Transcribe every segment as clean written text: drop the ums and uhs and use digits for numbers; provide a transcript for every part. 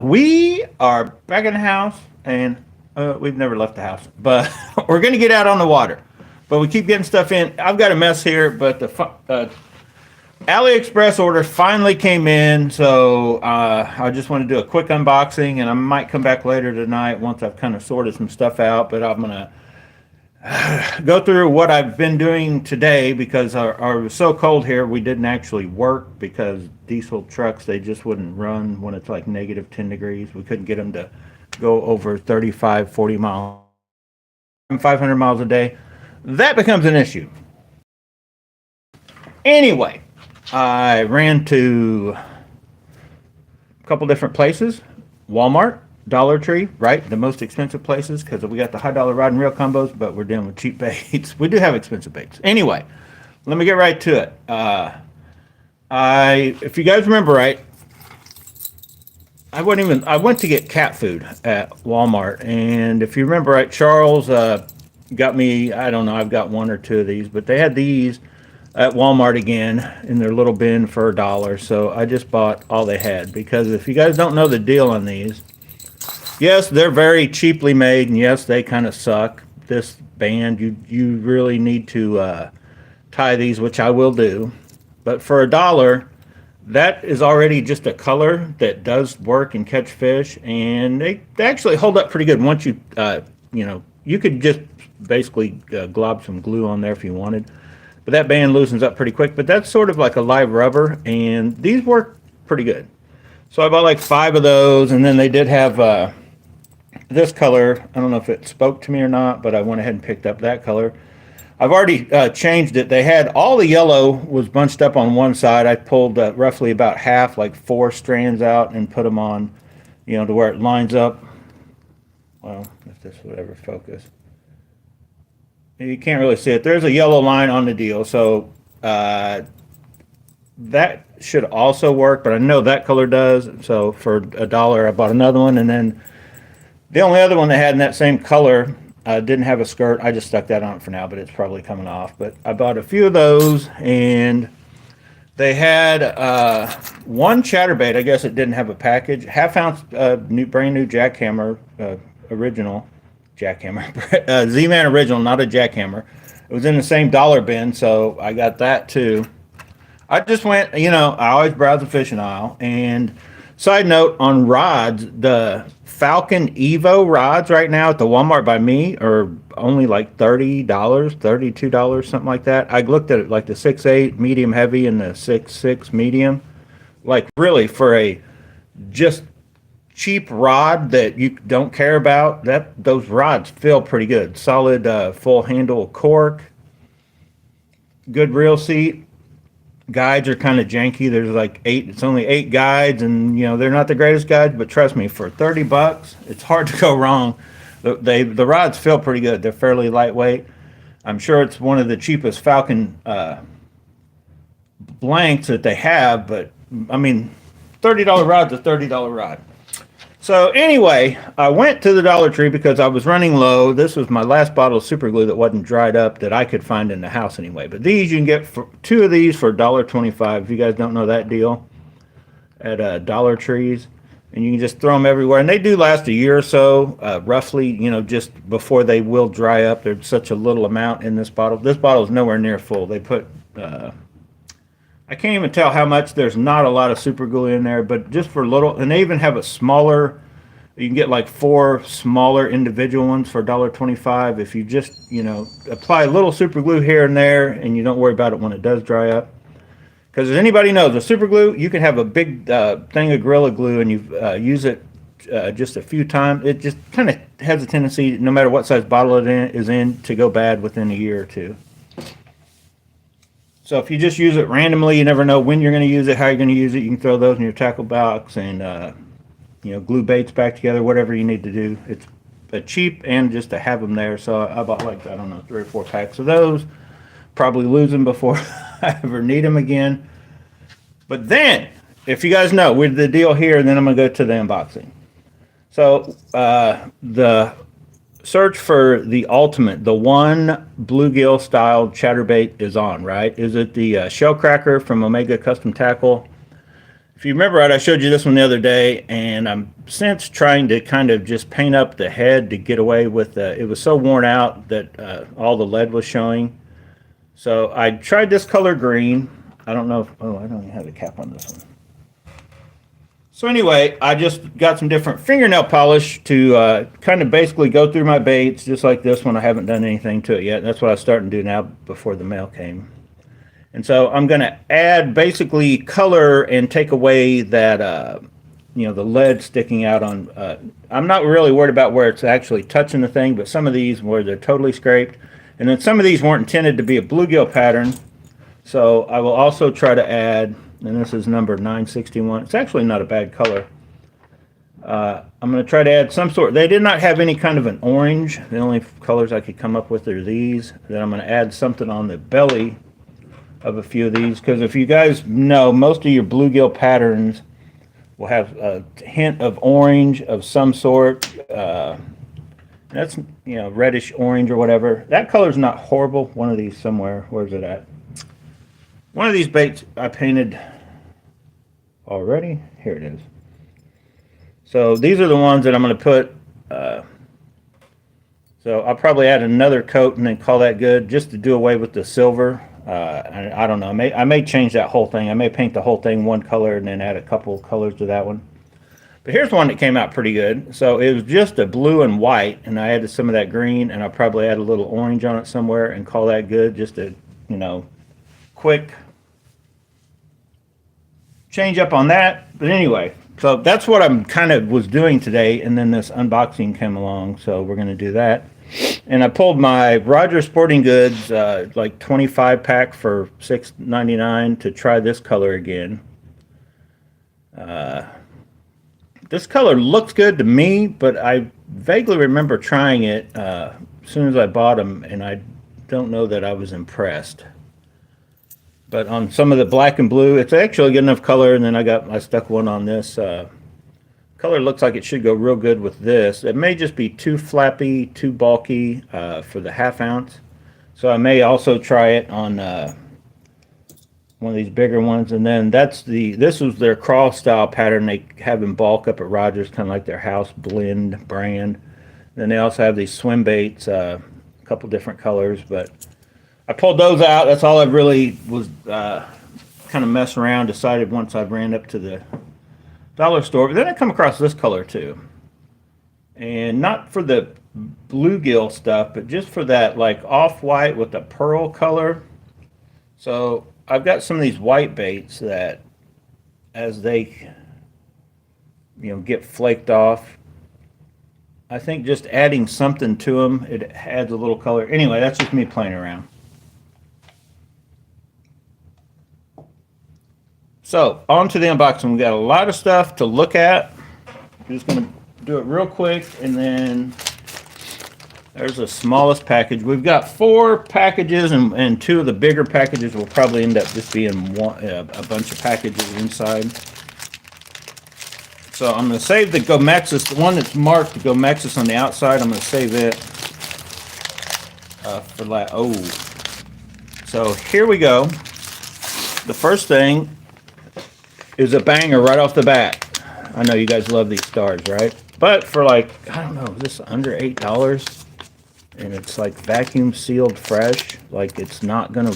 We are back in the house, and we've never left the house, but we're going to get out on the water. But we keep getting stuff in. I've got a mess here, but the AliExpress order finally came in, so I just want to do a quick unboxing, and I might come back later tonight once I've kind of sorted some stuff out. But I'm going to go through what I've been doing today because it was so cold here we didn't actually work because diesel trucks they just wouldn't run when it's like negative 10 degrees. We couldn't get them to go over 35, 40 miles, 500 miles a day. That becomes an issue. Anyway, I ran to a couple different places. Walmart, Dollar Tree, right? The most expensive places because we got the high dollar rod and reel combos, but we're dealing with cheap baits. We do have expensive baits. Anyway, let me get right to it. If you guys remember right, I went to get cat food at Walmart, and if you remember right, Charles got me. I don't know. I've got one or two of these, but they had these at Walmart again in their little bin for $1. So I just bought all they had because if you guys don't know the deal on these. Yes, they're very cheaply made, and yes, they kind of suck. This band, you really need to tie these, which I will do. But for $1, that is already just a color that does work and catch fish, and they actually hold up pretty good. Once you could just basically glob some glue on there if you wanted, but that band loosens up pretty quick. But that's sort of like a live rubber, and these work pretty good. So I bought like 5 of those, and then they did have this color. I don't know if it spoke to me or not, but I went ahead and picked up that color. I've already changed it. They had all the yellow was bunched up on one side. I pulled roughly about half, like 4 strands out, and put them on, to where it lines up. Well, if this would ever focus. You can't really see it. There's a yellow line on the deal, so that should also work, but I know that color does. So for $1, I bought another one, and then the only other one they had in that same color didn't have a skirt. I just stuck that on for now, but it's probably coming off. But I bought a few of those, and they had one chatterbait. I guess it didn't have a package. Half-ounce brand new jackhammer, original jackhammer, Z-Man original, not a jackhammer. It was in the same dollar bin, so I got that too. I just went, I always browse the fishing aisle. And side note on rods, the Falcon Evo rods right now at the Walmart by me are only like $30, $32, something like that. I looked at it like the 6.8 medium heavy and the 6.6 medium. Like really for a just cheap rod that you don't care about, those rods feel pretty good. Solid full handle cork, good reel seat. Guides are kind of janky. There's like 8. It's only 8 guides, and they're not the greatest guides, but trust me, for $30, it's hard to go wrong. The rods feel pretty good. They're fairly lightweight. I'm sure it's one of the cheapest Falcon blanks that they have, but I mean, $30 rod's a $30 rod. So anyway, I went to the Dollar Tree because I was running low. This was my last bottle of super glue that wasn't dried up that I could find in the house anyway. But these, you can get 2 of these for $1.25. If you guys don't know that deal at Dollar Trees. And you can just throw them everywhere. And they do last a year or so, roughly, just before they will dry up. There's such a little amount in this bottle. This bottle is nowhere near full. They put... I can't even tell how much. There's not a lot of super glue in there, but just for little, and they even have a smaller, you can get like 4 smaller individual ones for $1.25 if you just, apply a little super glue here and there, and you don't worry about it when it does dry up. Because as anybody knows, the super glue, you can have a big thing of Gorilla Glue, and you use it just a few times. It just kind of has a tendency, no matter what size bottle it is in, to go bad within a year or two. So if you just use it randomly, you never know when you're going to use it, how you're going to use it. You can throw those in your tackle box and, glue baits back together, whatever you need to do. It's cheap and just to have them there. So I bought like, 3 or 4 packs of those. Probably lose them before I ever need them again. But then, if you guys know, with the deal here, and then I'm going to go to the unboxing. So the search for the ultimate, the one bluegill style chatterbait is on, right? Is it the shell cracker from Omega Custom Tackle? If you remember right, I showed you this one the other day, and I'm since trying to kind of just paint up the head to get away with it was so worn out that all the lead was showing. So I tried this color green. I don't know if, oh, I don't even have a cap on this one. So anyway, I just got some different fingernail polish to kind of basically go through my baits, just like this one. I haven't done anything to it yet. That's what I was starting to do now before the mail came. And so I'm going to add basically color and take away that, you know, the lead sticking out on. I'm not really worried about where it's actually touching the thing, but some of these where they're totally scraped. And then some of these weren't intended to be a bluegill pattern. So I will also try to add, and this is number 961. It's actually not a bad color. I'm going to try to add some sort. They did not have any kind of an orange. The only colors I could come up with are these. Then I'm going to add something on the belly of a few of these, because if you guys know, most of your bluegill patterns will have a hint of orange of some sort. That's, you know, reddish orange or whatever. That color's not horrible. One of these somewhere. Where's it at? One of these baits I painted already. Here it is. So these are the ones that I'm going to put. So I'll probably add another coat and then call that good, just to do away with the silver. I don't know. I may change that whole thing. I may paint the whole thing one color and then add a couple colors to that one. But here's one that came out pretty good. So it was just a blue and white, and I added some of that green, and I'll probably add a little orange on it somewhere and call that good. Just a, you know, quick change up on that. But anyway, so that's what I'm kind of was doing today, and then this unboxing came along, so we're going to do that. And I pulled my Rogers Sporting Goods like 25 pack for $6.99 to try this color again. This color looks good to me, but I vaguely remember trying it as soon as I bought them, and I don't know that I was impressed. But on some of the black and blue, it's actually good enough color, and then I stuck one on this. Color looks like it should go real good with this. It may just be too flappy, too bulky for the ½ ounce. So I may also try it on one of these bigger ones. And then this was their crawl style pattern. They have in bulk up at Rogers, kind of like their house blend brand. Then they also have these swim baits, a couple different colors. But I pulled those out. That's all I really was kind of messing around, decided once I ran up to the dollar store. But then I come across this color too, and not for the bluegill stuff, but just for that like off-white with the pearl color. So I've got some of these white baits that, as they, you know, get flaked off, I think just adding something to them, it adds a little color. Anyway, that's just me playing around. So, on to the unboxing. We got a lot of stuff to look at. I'm just going to do it real quick, and then there's the smallest package. We've got 4 packages, and 2 of the bigger packages will probably end up just being a bunch of packages inside. So I'm going to save the Gomexus, the one that's marked Gomexus on the outside. I'm going to save it for like, oh. So here we go. The first thing is a banger right off the bat. I know you guys love these stars, right? But for like, I don't know, this is under $8, and it's like vacuum sealed fresh. Like it's not gonna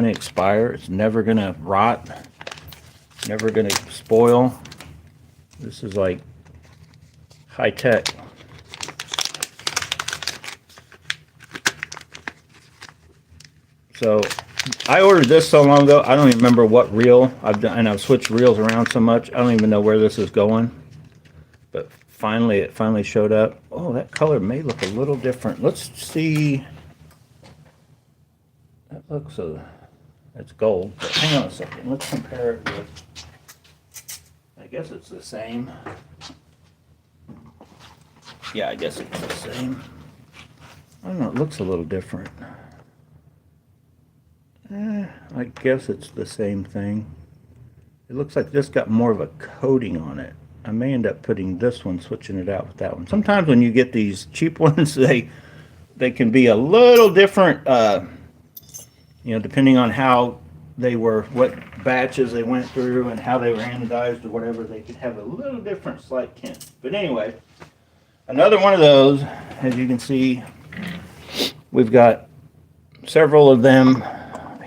expire. It's never gonna rot. Never gonna spoil. This is like high tech. So I ordered this so long ago, I don't even remember what reel I've done, and I've switched reels around so much, I don't even know where this is going. But finally, it finally showed up. Oh, that color may look a little different. Let's see. That looks it's gold, but hang on a second. Let's compare it with, I guess it's the same. Yeah, I guess it's the same. I don't know, it looks a little different. I guess it's the same thing. It looks like this got more of a coating on it. I may end up putting this one, switching it out with that one. Sometimes when you get these cheap ones, they can be a little different, you know, depending on how they were, what batches they went through and how they were anodized or whatever, they could have a little different slight tint. But anyway, another one of those, as you can see, we've got several of them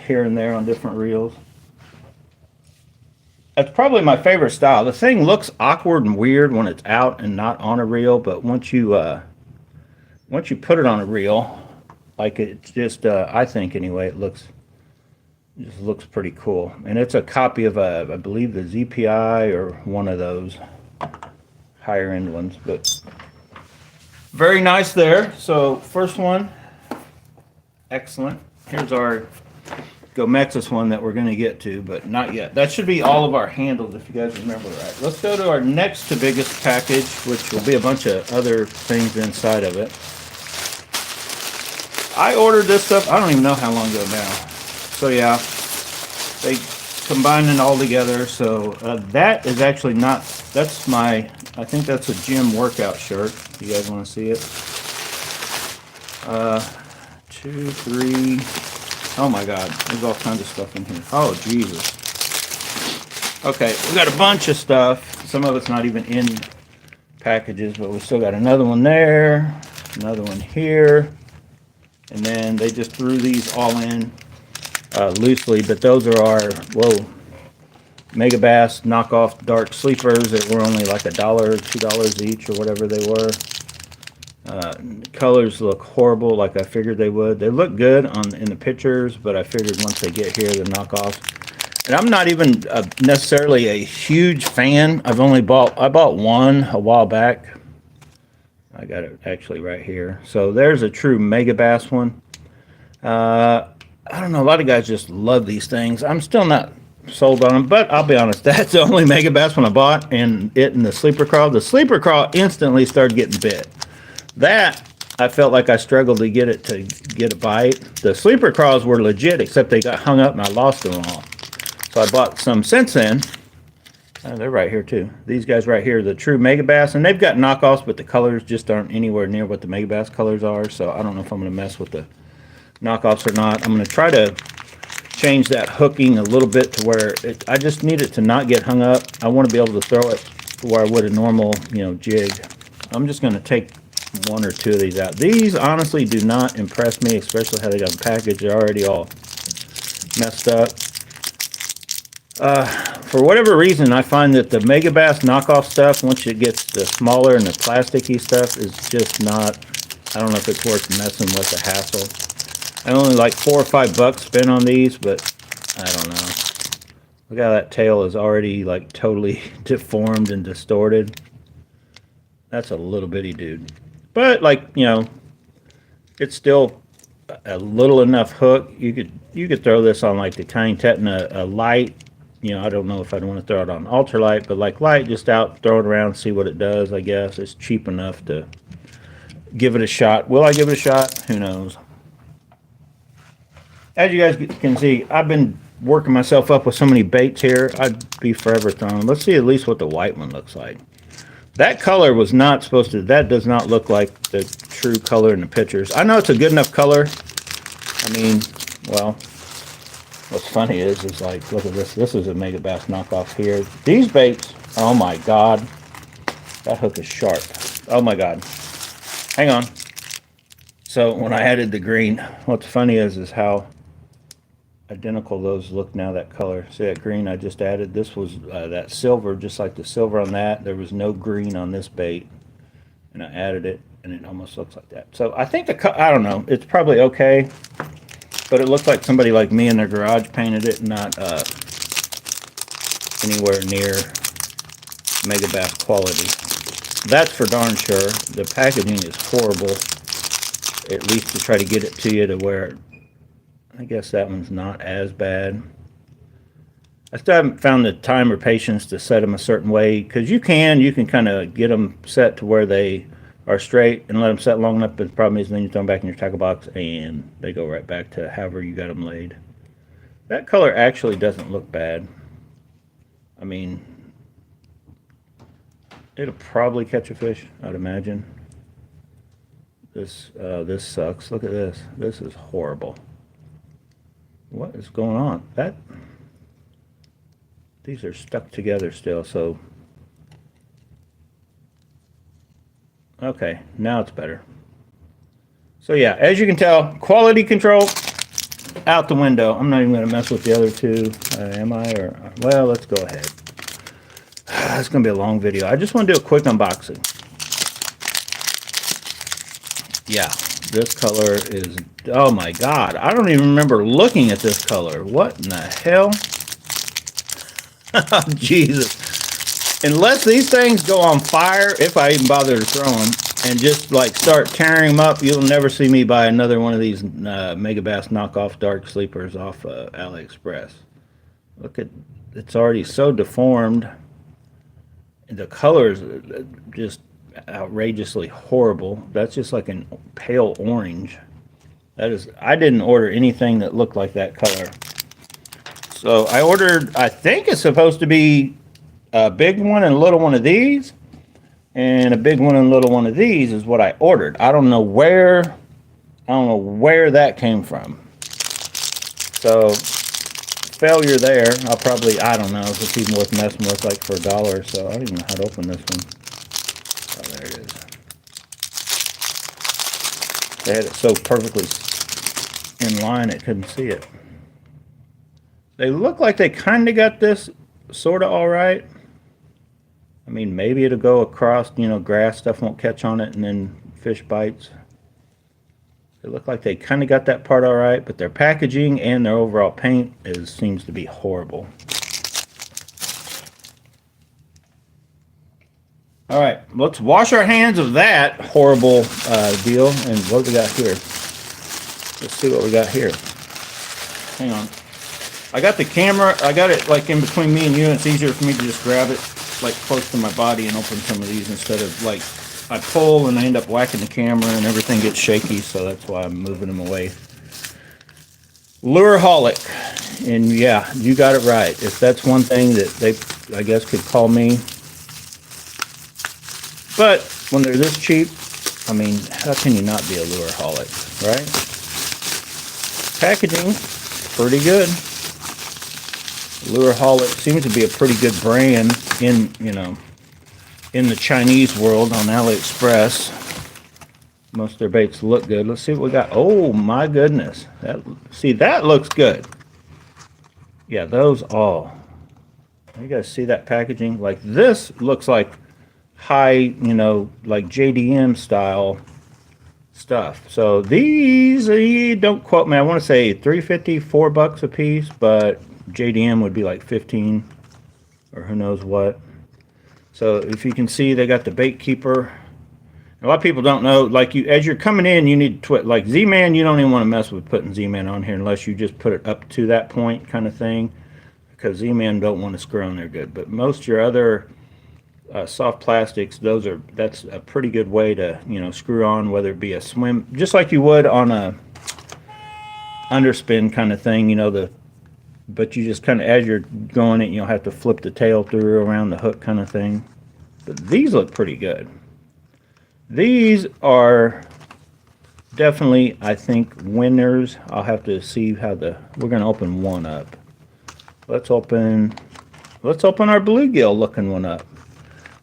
here and there on different reels. That's probably my favorite style. The thing looks awkward and weird when it's out and not on a reel, but once you put it on a reel, like it's just, I think anyway, it just looks pretty cool. And it's a copy of I believe the ZPI or one of those higher end ones, but very nice there. So first one, excellent. Here's our Gomexus one that we're going to get to, but not yet. That should be all of our handles, if you guys remember right. Let's go to our next to biggest package, which will be a bunch of other things inside of it. I ordered this stuff, I don't even know how long ago now. So yeah, they combined it all together. So that is actually not, that's my, I think that's a gym workout shirt. You guys want to see it? 2, 3, oh my God, there's all kinds of stuff in here. Oh Jesus. Okay, we got a bunch of stuff. Some of it's not even in packages, but we still got another one there, another one here, and then they just threw these all in loosely, but those are our, whoa, Mega Bass knockoff dark sleepers that were only like $1 or $2 each or whatever they were. Colors look horrible, like I figured they would. They look good in the pictures, but I figured once they get here, the knockoffs. And I'm not even necessarily a huge fan. I bought one a while back. I got it actually right here. So there's a true Mega Bass one. I don't know, a lot of guys just love these things. I'm still not sold on them, but I'll be honest, that's the only Mega Bass one I bought, and the sleeper crawl. The sleeper crawl instantly started getting bit. That, I felt like I struggled to get it to get a bite. The sleeper crawls were legit, except they got hung up and I lost them all. So I bought some since then. They're right here too. These guys right here, the true Mega Bass, and they've got knockoffs, but the colors just aren't anywhere near what the Mega Bass colors are. So I don't know if I'm going to mess with the knockoffs or not. I'm going to try to change that hooking a little bit to where I just need it to not get hung up. I want to be able to throw it where I would a normal, jig. I'm just going to take one or two of these out. These honestly do not impress me, especially how they got them packaged. They're already all messed up. For whatever reason, I find that the Mega Bass knockoff stuff, once it gets the smaller and the plasticky stuff, is just not, I don't know if it's worth messing with the hassle. I only like $4 or $5 spent on these, but I don't know. Look how that tail is already like totally deformed and distorted. That's a little bitty dude. But it's still a little enough hook. You could throw this on like the Kind Tetina a light. I don't know if I'd want to throw it on ultralight, but like light, just out, throw it around, see what it does. I guess it's cheap enough to give it a shot. Will I give it a shot? Who knows? As you guys can see, I've been working myself up with so many baits here. I'd be forever throwing them. Let's see at least what the white one looks like. That color was not supposed to, that does not look like the true color in the pictures. I know it's a good enough color. I mean, well, what's funny is like, look at this. This is a Mega Bass knockoff here. These baits, oh my God. That hook is sharp. Oh my God. Hang on. So when I added the green, what's funny is how identical those look now, that color. See that green I just added? This was that silver, just like the silver on that. There was no green on this bait, and I added it, and it almost looks like that. So I think I don't know, it's probably okay, but it looked like somebody like me in their garage painted it, not anywhere near Mega Bass quality. That's for darn sure. The packaging is horrible, at least to try to get it to you to where, I guess that one's not as bad. I still haven't found the time or patience to set them a certain way, because you can kind of get them set to where they are straight and let them set long enough, but the problem is then you throw them back in your tackle box and they go right back to however you got them laid. That color actually doesn't look bad. I mean, it'll probably catch a fish, I'd imagine. This sucks. Look at this. This is horrible. What is going on? These are stuck together still, so okay, now it's better. So yeah, as you can tell, quality control out the window. I'm not even going to mess with the other two, am I? Or well, let's go ahead. It's going to be a long video. I just want to do a quick unboxing. Yeah, this color is, oh my god, I don't even remember looking at this color. What in the hell? Oh, Jesus. Unless these things go on fire, if I even bother to throw them, and just like start tearing them up, you'll never see me buy another one of these Megabass knockoff dark sleepers off AliExpress. Look at, it's already so deformed. The colors just outrageously horrible. That's just like a pale orange. That is, I didn't order anything that looked like that color. So I ordered, I think it's supposed to be a big one and a little one of these. And a big one and a little one of these is what I ordered. I don't know where that came from. So failure there. I'll probably, I don't know if it's even worth messing with, like for $1 or so. I don't even know how to open this one. Oh, there it is. They had it so perfectly in line it couldn't see it. They look like they kind of got this sort of all right. I mean, maybe it'll go across, you know, grass, stuff won't catch on it, and then fish bites. They look like they kind of got that part all right, but their packaging and their overall paint seems to be horrible. All right, let's wash our hands of that horrible deal. And what do we got here? Let's see what we got here. Hang on. I got the camera. I got it like in between me and you, and it's easier for me to just grab it like close to my body and open some of these instead of like I pull and I end up whacking the camera and everything gets shaky, so that's why I'm moving them away. Lureholic, and yeah, you got it right. If that's one thing that they, I guess, could call me. But when they're this cheap, I mean, how can you not be a lureholic, right? Packaging, pretty good. Lureholic seems to be a pretty good brand in, you know, in the Chinese world on AliExpress. Most of their baits look good. Let's see what we got. Oh my goodness. See, that looks good. Yeah, those all. You guys see that packaging? Like this looks like high, you know, like JDM style stuff. So these, don't quote me, I want to say $3.50, $4 a piece, but JDM would be like 15 or who knows what. So if you can see, they got the bait keeper. A lot of people don't know, like you, as you're coming in, you need to like Z-Man, you don't even want to mess with putting Z-Man on here unless you just put it up to that point kind of thing, because Z-Man don't want to screw on there good. But most of your other soft plastics, that's a pretty good way to, you know, screw on, whether it be a swim, just like you would on a underspin kind of thing, you know, but you just kind of, as you're going it, you'll have to flip the tail through around the hook kind of thing. But these look pretty good. These are definitely, I think, winners. I'll have to see how we're going to open one up. Let's open our bluegill looking one up.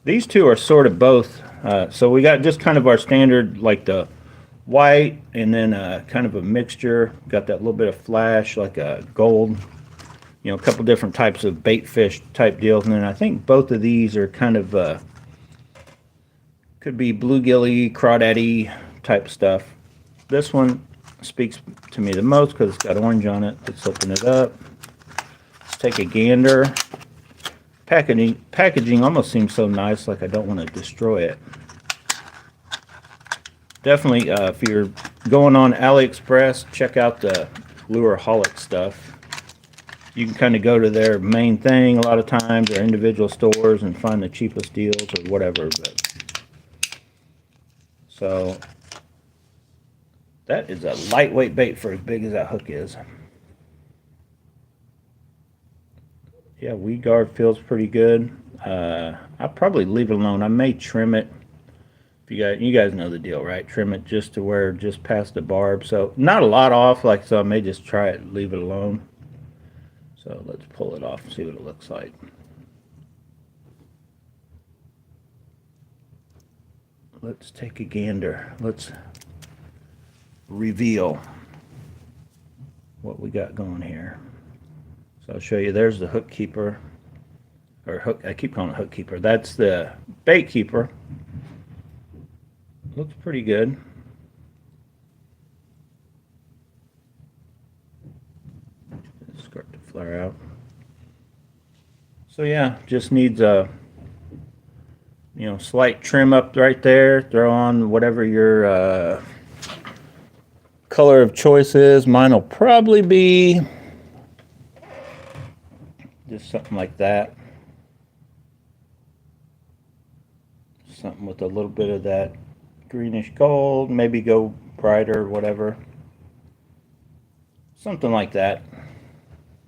These two are sort of both. So we got just kind of our standard, like the white, and then kind of a mixture. Got that little bit of flash, like a gold. You know, a couple different types of bait fish type deals. And then I think both of these are kind of, could be bluegilly, crawdaddy type stuff. This one speaks to me the most because it's got orange on it. Let's open it up. Let's take a gander. Packaging almost seems so nice, like I don't want to destroy it. Definitely, if you're going on AliExpress, check out the Lureholic stuff. You can kind of go to their main thing a lot of times, their individual stores, and find the cheapest deals or whatever. But so that is a lightweight bait for as big as that hook is. Yeah, weed guard feels pretty good. I'll probably leave it alone. I may trim it You guys know the deal, right? Trim it just to where just past the barb. So not a lot off, like, so I may just try it, leave it alone. So let's pull it off and see what it looks like. Let's take a gander. Let's reveal what we got going here. So I'll show you. There's the hook keeper, or hook. I keep calling it hook keeper. That's the bait keeper. Looks pretty good. Start to flare out. So yeah, just needs a slight trim up right there. Throw on whatever your color of choice is. Mine will probably be just something like that. Something with a little bit of that greenish gold, maybe go brighter, whatever. Something like that.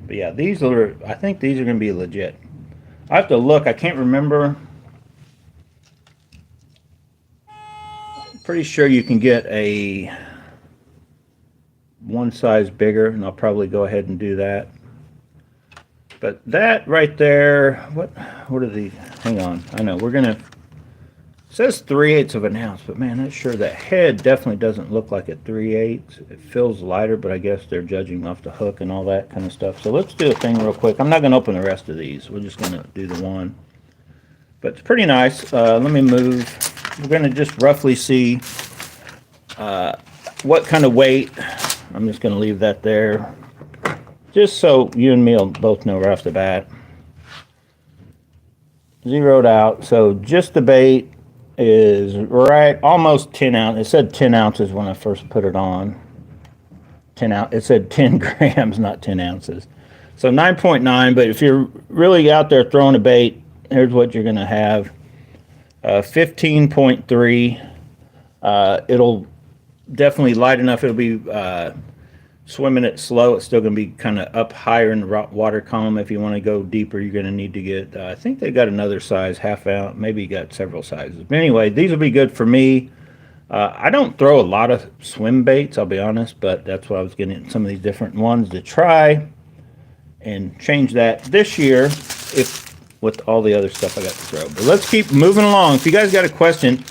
But yeah, I think these are going to be legit. I have to look, I can't remember. Pretty sure you can get a one size bigger, and I'll probably go ahead and do that. But that right there, what are these? Hang on, I know we're gonna. It says 3/8 of an ounce, but man, that's sure that head definitely doesn't look like a 3/8. It feels lighter, but I guess they're judging off the hook and all that kind of stuff. So let's do a thing real quick. I'm not gonna open the rest of these. We're just gonna do the one. But it's pretty nice. Let me move. We're gonna just roughly see what kind of weight. I'm just gonna leave that there, just so you and me will both know right off the bat. Zeroed out. So just the bait is right almost 10 ounces. It said 10 ounces when I first put it on. 10 ounce. It said 10 grams, not 10 ounces. So 9.9. But if you're really out there throwing a bait, here's what you're gonna have. 15.3. It'll definitely light enough. It'll be swimming it slow. It's still going to be kind of up higher in the water column. If you want to go deeper, you're going to need to get, I think they got another size, half ounce, maybe you got several sizes. But anyway, these will be good for me. I don't throw a lot of swim baits, I'll be honest, but that's why I was getting some of these different ones to try and change that this year with all the other stuff I got to throw. But let's keep moving along. If you guys got a question,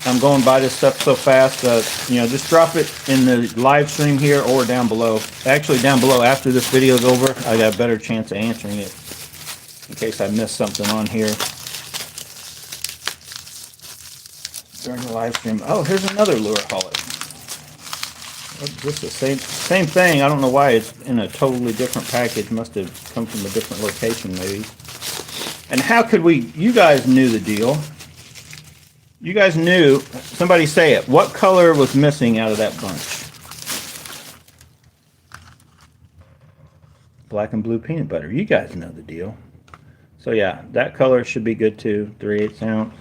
I'm going by this stuff so fast, just drop it in the live stream here or down below. Actually, down below after this video is over, I got a better chance of answering it in case I missed something on here during the live stream. Oh, here's another lure hauler. Just the same thing. I don't know why it's in a totally different package. Must have come from a different location, maybe. And how could you guys knew the deal. You guys knew, somebody say it, what color was missing out of that bunch? Black and blue peanut butter. You guys know the deal. So yeah, that color should be good too, 3/8 ounce.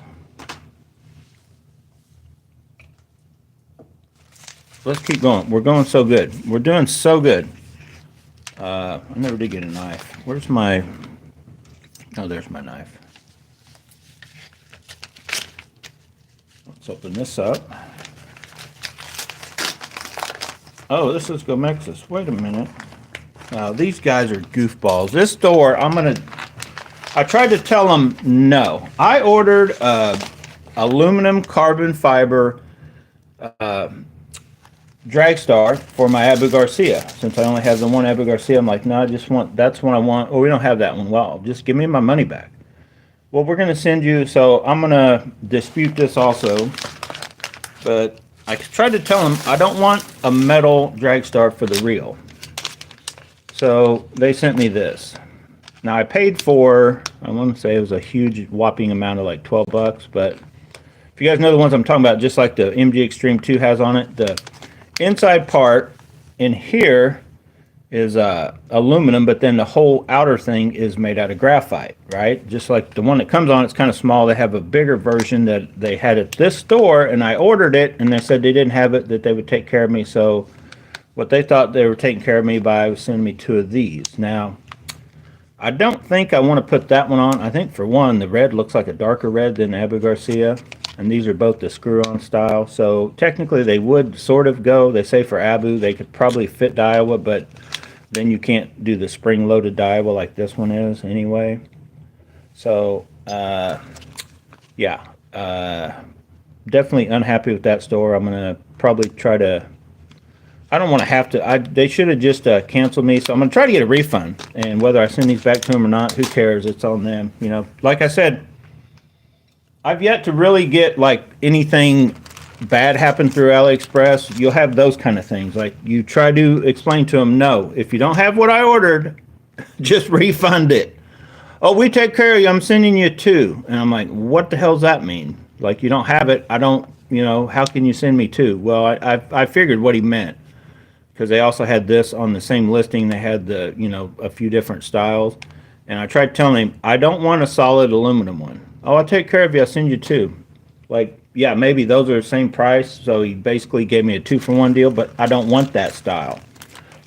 Let's keep going. We're going so good. We're doing so good. I never did get a knife. Where's my, oh, there's my knife. Let's open this up. Oh, this is Gomexus. Wait a minute. Now, these guys are goofballs. This store, I tried to tell them no. I ordered aluminum carbon fiber drag star for my Abu Garcia. Since I only have the one Abu Garcia, I'm like, no, that's what I want. Oh, we don't have that one. Well, just give me my money back. Well, we're going to send you, so I'm going to dispute this also, but I tried to tell them I don't want a metal drag star for the reel. So they sent me this. Now I paid for, I want to say it was a huge whopping amount of like 12 bucks, but if you guys know the ones I'm talking about, just like the MG Extreme 2 has on it, the inside part in here is aluminum, but then the whole outer thing is made out of graphite, right? Just like the one that comes on, it's kind of small. They have a bigger version that they had at this store, and I ordered it, and they said they didn't have it, that they would take care of me. So what they thought they were taking care of me by was sending me 2 of these. Now, I don't think I want to put that one on. I think for one, the red looks like a darker red than Abu Garcia. and these are both the screw-on style. So technically they would sort of go, they say for Abu, they could probably fit Daiwa, but then you can't do the spring-loaded Daiwa like this one is anyway. So, yeah, definitely unhappy with that store. I'm going to probably try to, I don't want to have to, they should have just canceled me, so I'm going to try to get a refund. And whether I send these back to them or not, who cares? It's on them. You know, like I said, I've yet to really get like anything bad happen through AliExpress. You'll have those kind of things. Like you try to explain to them, no, if you don't have what I ordered, just refund it. Oh, we take care of you. I'm sending you two. And I'm like, what the hell does that mean? Like you don't have it. I don't, you know, how can you send me two? Well, I figured what he meant, because they also had this on the same listing. They had the, you know, a few different styles. And I tried telling him, I don't want a solid aluminum one. Oh, I'll take care of you. I'll send you two. Like, yeah, maybe those are the same price. So he basically gave me a 2-for-1 deal, but I don't want that style.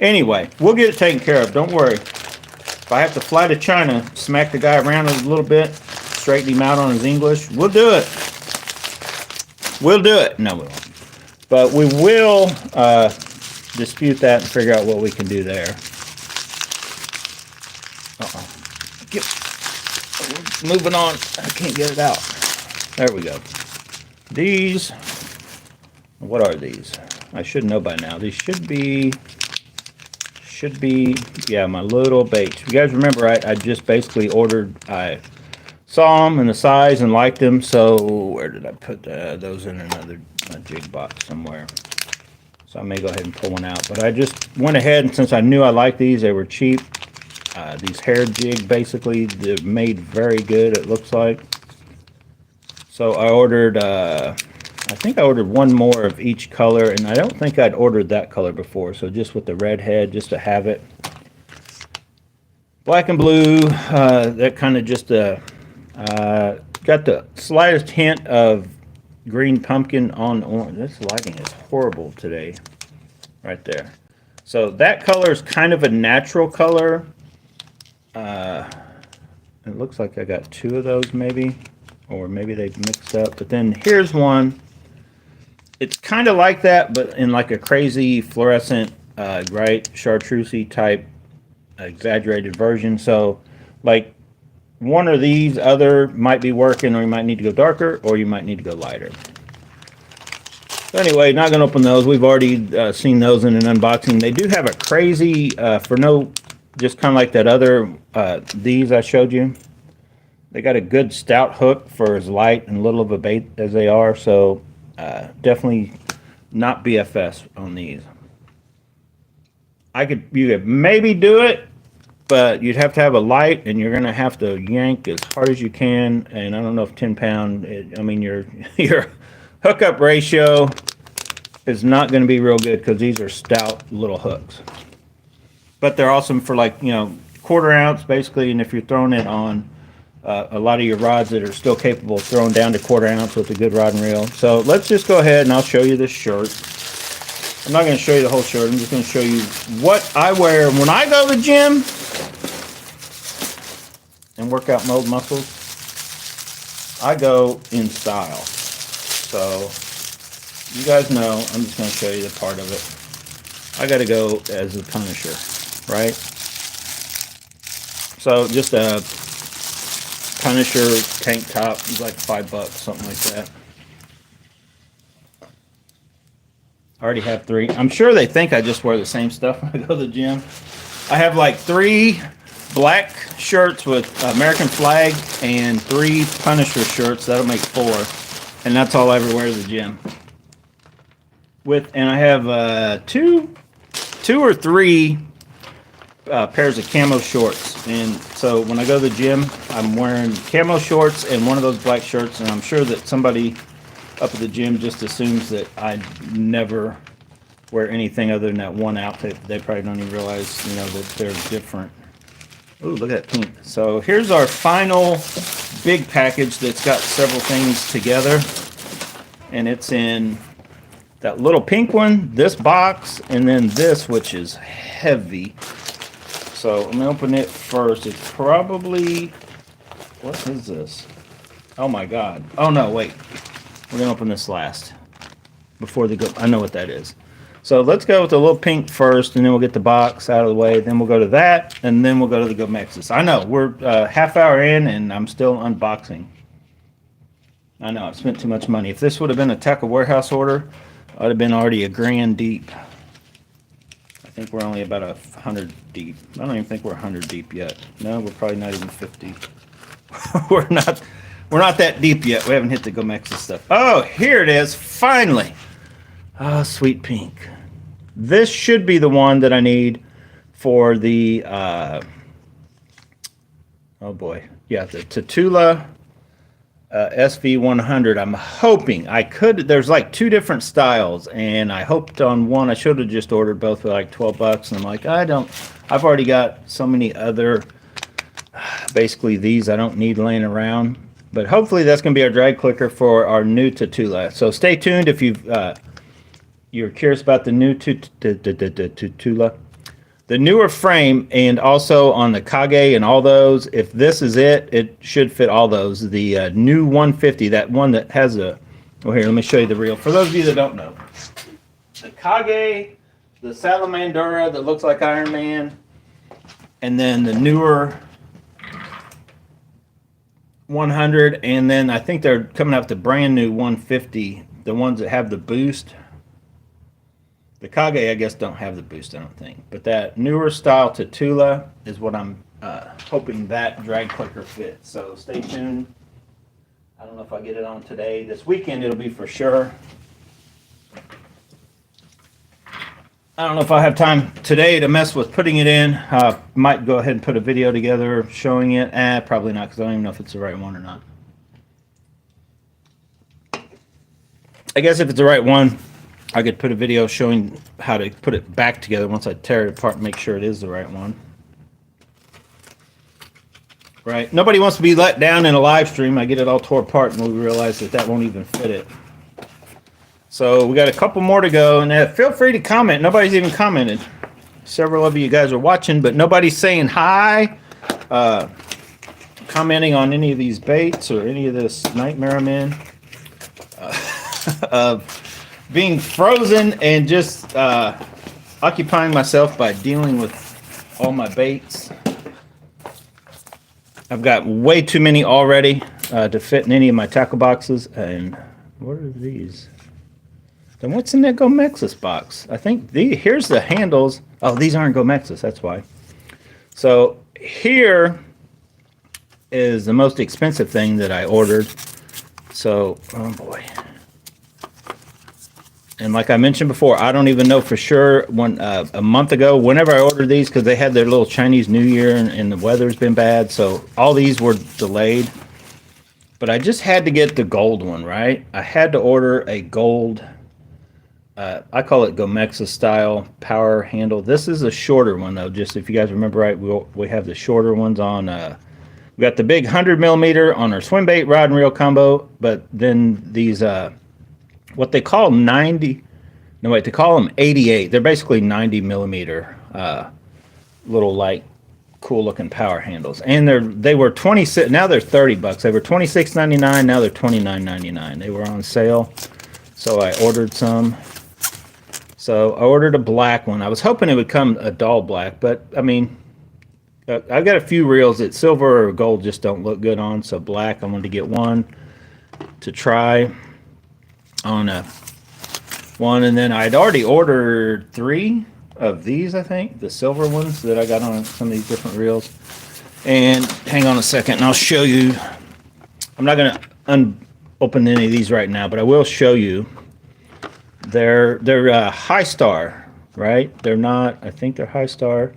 Anyway, we'll get it taken care of. Don't worry. If I have to fly to China, smack the guy around a little bit, straighten him out on his English, we'll do it. We'll do it. No, we won't. But we will dispute that and figure out what we can do there. Uh-oh. Moving on. I can't get it out. There we go. These, what are these? I should know by now. These should be, yeah, my little baits. You guys remember I just basically ordered, I saw them and the size and liked them. So where did I put those in another jig box somewhere? So I may go ahead and pull one out. But I just went ahead, and since I knew I liked these, they were cheap. These hair jig, basically, they're made very good, it looks like. So I ordered, I think I ordered one more of each color, and I don't think I'd ordered that color before. So just with the red head, just to have it. Black and blue, that kind of just, got the slightest hint of green pumpkin on orange. This lighting is horrible today, right there. So that color is kind of a natural color. It looks like I got two of those maybe, or maybe they mixed up. But then here's one. It's kind of like that, but in like a crazy fluorescent, bright chartreusey type exaggerated version. So like one of these other might be working, or you might need to go darker, or you might need to go lighter. So anyway, not going to open those. We've already seen those in an unboxing. They do have a crazy, just kind of like that other, these I showed you. They got a good stout hook for as light and little of a bait as they are. So definitely not BFS on these. You could maybe do it, but you'd have to have a light, and you're going to have to yank as hard as you can. And I don't know if 10 pound, I mean, your hookup ratio is not going to be real good, because these are stout little hooks. But they're awesome for, like, you know, 1/4 ounce basically. And if you're throwing it on a lot of your rods that are still capable of throwing down to 1/4 ounce with a good rod and reel. So let's just go ahead and I'll show you this shirt. I'm not going to show you the whole shirt. I'm just going to show you what I wear when I go to the gym and work out mode muscles. I go in style. So you guys know, I'm just going to show you the part of it. I got to go as a Punisher, right? So just a Punisher tank top, it's like $5, something like that. I already have 3. I'm sure they think I just wear the same stuff when I go to the gym. I have like 3 black shirts with American flag and 3 Punisher shirts. That'll make 4. And that's all I ever wear to the gym. And I have 2 or 3 pairs of camo shorts. And so when I go to the gym, I'm wearing camo shorts and one of those black shirts. And I'm sure that somebody up at the gym just assumes that I never wear anything other than that one outfit. They probably don't even realize, you know, that they're different. Ooh, look at that pink. So here's our final big package that's got several things together. And it's in that little pink one, this box, and then this, which is heavy. So I'm going to open it first. It's probably, what is this? Oh my God. Oh no, wait. We're gonna open this last before the go. I know what that is. So let's go with the little pink first, and then we'll get the box out of the way. Then we'll go to that, and then we'll go to the Gomexus. I know we're half hour in, and I'm still unboxing. I know I've spent too much money. If this would have been a Tackle Warehouse order, I'd have been already a grand deep. I think we're only about 100 deep. I don't even think we're 100 deep yet. No, we're probably not even 50. we're not that deep yet. We haven't hit the Gomexus stuff. Oh, here it is, finally. Oh, sweet pink. This should be the one that I need for the oh boy, yeah, the Tatula SV100. I'm hoping I could. There's like two different styles, and I hoped on one. I should have just ordered both for like $12, and I'm like, I've already got so many other, basically these I don't need laying around. But hopefully that's going to be our drag clicker for our new Tatula. So stay tuned if you're curious about the new Tatula. The newer frame, and also on the Kage and all those, if this is it, it should fit all those. The new 150, that one that has a, well, here, let me show you the reel. For those of you that don't know, the Kage, the Salamandura that looks like Iron Man, and then the newer 100, and then I think they're coming out with the brand new 150, the ones that have the boost. The Kage, I guess, don't have the boost, I don't think. But that newer style Tatula is what I'm hoping that drag clicker fits. So stay tuned. I don't know if I get it on today. This weekend it'll be for sure. I don't know if I have time today to mess with putting it in. Might go ahead and put a video together showing it. Probably not, because I don't even know if it's the right one or not. I guess if it's the right one, I could put a video showing how to put it back together once I tear it apart and make sure it is the right one. Right? Nobody wants to be let down in a live stream. I get it all tore apart and we realize that won't even fit it. So we got a couple more to go, and feel free to comment. Nobody's even commented. Several of you guys are watching, but nobody's saying hi, commenting on any of these baits or any of this nightmare I'm in. Being frozen and just occupying myself by dealing with all my baits. I've got way too many already to fit in any of my tackle boxes. And what are these? Then what's in that Gomexus box? I think here's the handles. Oh, these aren't Gomexus, that's why. So here is the most expensive thing that I ordered. So, oh boy. And like I mentioned before, I don't even know for sure when a month ago, whenever I ordered these, because they had their little Chinese New Year and the weather's been bad, so all these were delayed. But I just had to get the gold one, right? I had to order a gold, I call it Gomexus style power handle. This is a shorter one though, just if you guys remember right, we have the shorter ones on, we got the big 100 millimeter on our swim bait rod and reel combo, but then these, what they call 90, no wait, they call them 88. They're basically 90 millimeter little like cool looking power handles. And they were 26, now they're $30. They were $26.99, now they're $29.99. They were on sale. So I ordered some. So I ordered a black one. I was hoping it would come a dull black, but I mean, I've got a few reels that silver or gold just don't look good on, so black, I wanted to get one to try on one, and then I'd already ordered 3 of these, I think, the silver ones that I got on some of these different reels. And hang on a second, and I'll show you. I'm not going to open any of these right now, but I will show you. They're high star, right? They're not. I think they're high star.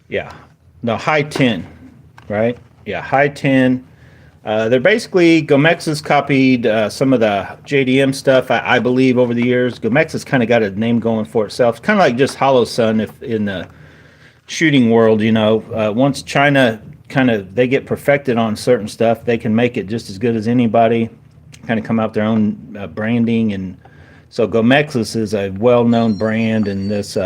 Yeah, no, high 10, right? Yeah, high 10. They're basically, Gomexus copied some of the JDM stuff, I believe, over the years. Gomexus kind of got a name going for itself. It's kind of like just Hollow Sun if in the shooting world, you know. Once China they get perfected on certain stuff, they can make it just as good as anybody, kind of come out their own branding. And so Gomexus is a well-known brand, and this,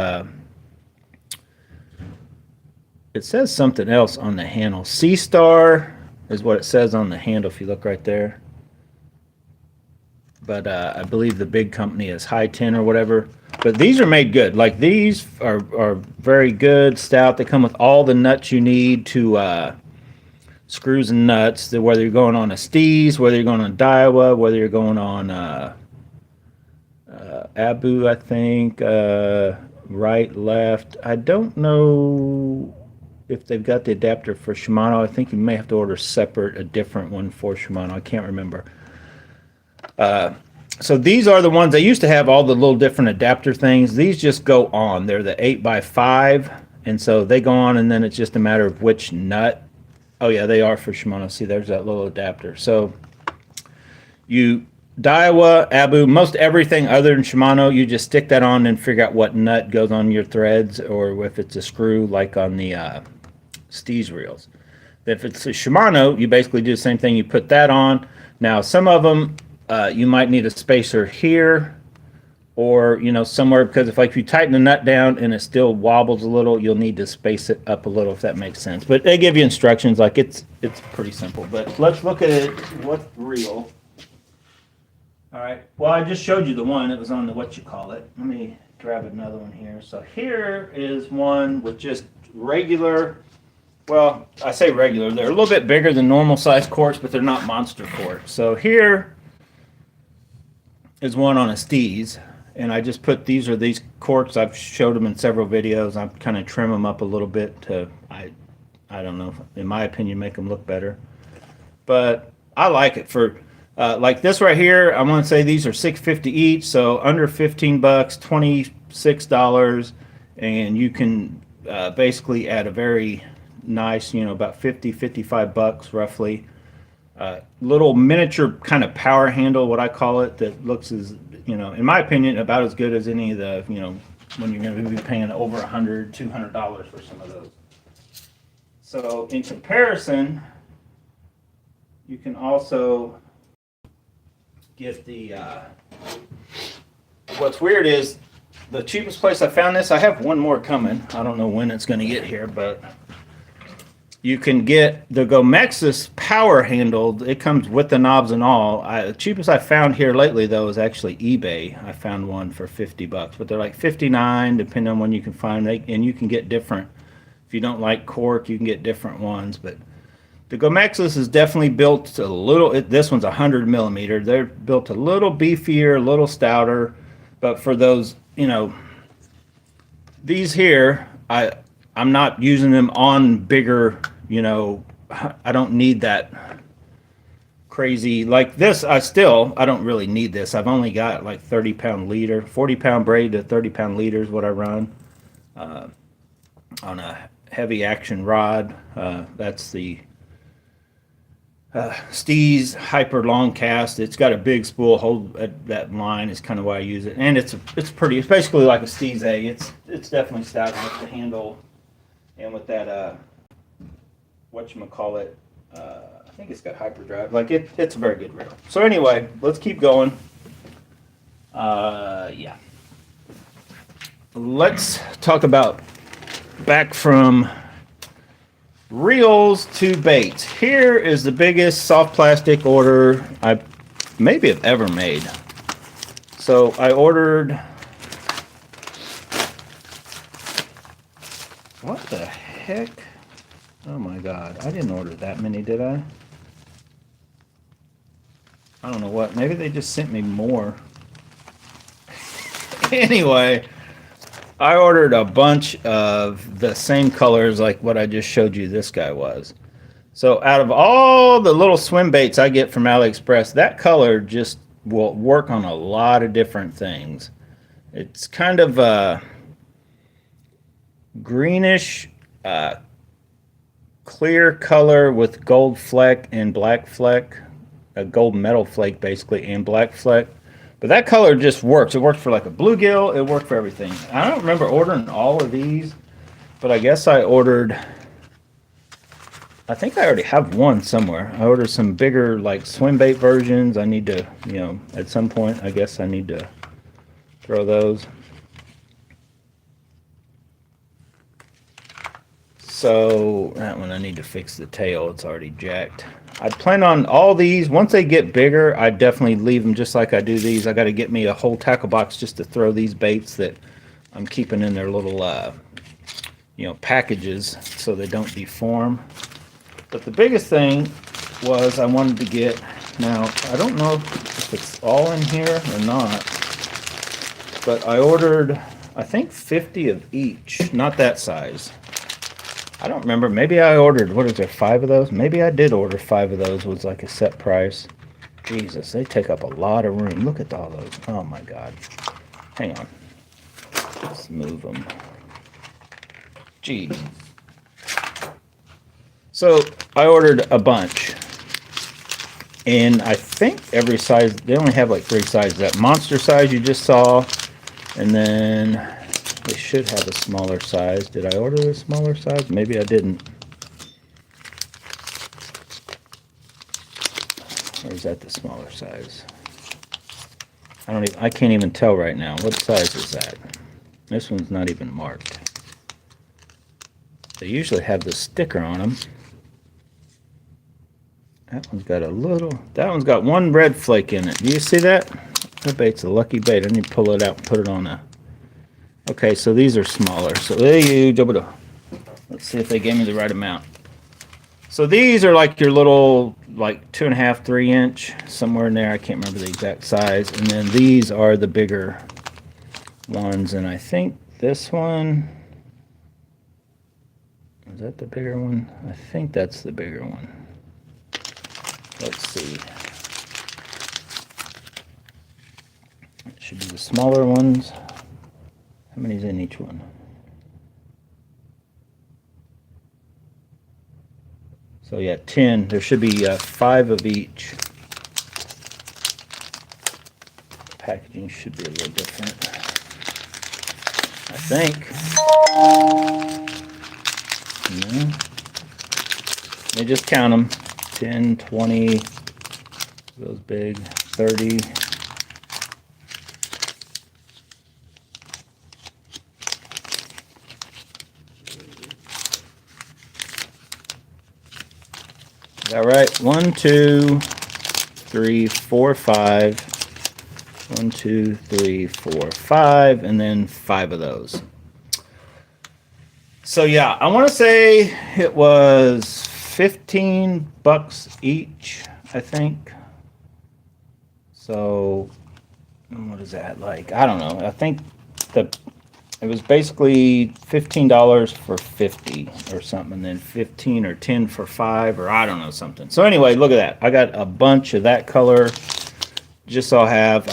it says something else on the handle. C-Star is what it says on the handle if you look right there. but I believe the big company is High 10 or whatever. But these are made good. Like these are very good, stout. They come with all the nuts you need to screws and nuts. Whether you're going on a Steez, whether you're going on Daiwa, whether you're going on Abu, I think, right, left. I don't know if they've got the adapter for Shimano. I think you may have to order a different one for Shimano. I can't remember. So these are the ones. I used to have all the little different adapter things. These just go on. They're the 8x5, and so they go on, and then it's just a matter of which nut. Oh yeah, they are for Shimano. See, there's that little adapter. So you Daiwa, Abu, most everything other than Shimano, you just stick that on and figure out what nut goes on your threads, or if it's a screw like on the Steez reels. If it's a Shimano, you basically do the same thing. You put that on. Now, some of them, you might need a spacer here or, somewhere, because if you tighten the nut down and it still wobbles a little, you'll need to space it up a little, if that makes sense. But they give you instructions. Like it's pretty simple. But let's look at it. What reel? All right. Well, I just showed you the one. It was on the Let me grab another one here. So here is one with just regular. Well, I say regular. They're a little bit bigger than normal size corks, but they're not monster corks. So here is one on a Steez, and I just put these corks. I've showed them in several videos. I kind of trim them up a little bit to, I don't know, in my opinion, make them look better. But I like it for, like this right here. I want to say these are $6.50 each, so under 15 bucks, $26, and you can basically add a very nice, about 55 bucks roughly. Little miniature kind of power handle, what I call it, that looks as, in my opinion, about as good as any of the, when you're going to be paying over $100, $200 for some of those. So in comparison, you can also get the, what's weird is the cheapest place I found this, I have one more coming. I don't know when it's going to get here, but you can get the Gomexus Power handle. It comes with the knobs and all. The cheapest I found here lately, though, is actually eBay. I found one for 50 bucks, but they're like 59, depending on when you can find them. And you can get different. If you don't like cork, you can get different ones. But the Gomexus is definitely built a little. This one's 100 millimeter. They're built a little beefier, a little stouter. But for those, these here, I'm not using them on bigger, I don't need that crazy, like this, I don't really need this. I've only got like 30-pound leader, 40-pound braid to 30-pound leader is what I run on a heavy action rod. That's the Steez Hyper Long Cast. It's got a big spool hold at that line is kind of why I use it. And it's basically like a Steez A. It's definitely stout with the handle. And with that, whatchamacallit, I think it's got hyperdrive. Like it's a very good reel. So anyway, let's keep going. Yeah. Let's talk about back from reels to baits. Here is the biggest soft plastic order I maybe have ever made. So I ordered. What the heck? Oh my God. I didn't order that many, did I? I don't know what. Maybe they just sent me more. Anyway, I ordered a bunch of the same colors like what I just showed you this guy was. So out of all the little swim baits I get from AliExpress, that color just will work on a lot of different things. It's kind of greenish clear color with gold fleck and black fleck, a gold metal flake basically, and black fleck. But that color just works. It works for like a bluegill. It worked for everything. I don't remember ordering all of these, but I guess I ordered, I think I already have one somewhere. I ordered some bigger like swim bait versions. I need to, at some point, I guess I need to throw those. So that one I need to fix the tail. It's already jacked. I plan on all these. Once they get bigger, I definitely leave them just like I do these. I got to get me a whole tackle box just to throw these baits that I'm keeping in their little, packages so they don't deform. But the biggest thing was I wanted to get, now I don't know if it's all in here or not, but I ordered, I think 50 of each, not that size. I don't remember. Maybe I ordered, what is there, 5 of those? Maybe I did order 5 of those. It was like a set price. Jesus, they take up a lot of room. Look at all those. Oh my God. Hang on. Let's move them. Geez. So I ordered a bunch. And I think every size, they only have like 3 sizes. That monster size you just saw. And then they should have a smaller size. Did I order a smaller size? Maybe I didn't. Or is that the smaller size? I can't even tell right now. What size is that? This one's not even marked. They usually have the sticker on them. That one's got that one's got 1 red flake in it. Do you see that? That bait's a lucky bait. I need to pull it out and put it on a... Okay, so these are smaller. So let's see if they gave me the right amount. So these are like your little, like 2.5, 3 inch, somewhere in there. I can't remember the exact size. And then these are the bigger ones. And I think this one, is that the bigger one? I think that's the bigger one. Let's see. It should be the smaller ones. How many's in each one? So yeah, 10. There should be 5 of each. Packaging should be a little different, I think. And they just count them. 10, 20, those big, 30. Is that right? 1, 2, 3, 4, 5. 1, 2, 3, 4, 5, and then 5 of those. So yeah, I want to say it was $15 each, I think. So what is that like? I don't know. I think it was basically $15 for 50 or something, and then 15 or 10 for 5, or I don't know, something. So anyway, look at that. I got a bunch of that color. Just so I've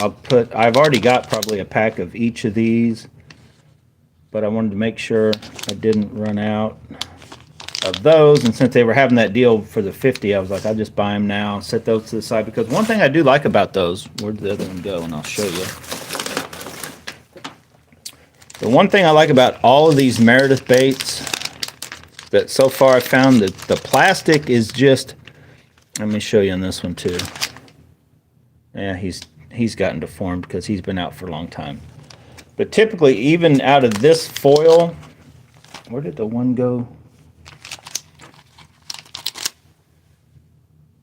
already got probably a pack of each of these, but I wanted to make sure I didn't run out of those. And since they were having that deal for the 50, I was like, I'll just buy them now, set those to the side, because one thing I do like about those, where'd the other one go? And I'll show you. The one thing I like about all of these Meredith baits, that so far I found that the plastic is just, let me show you on this one too. Yeah, he's gotten deformed because he's been out for a long time. But typically, even out of this foil, where did the one go?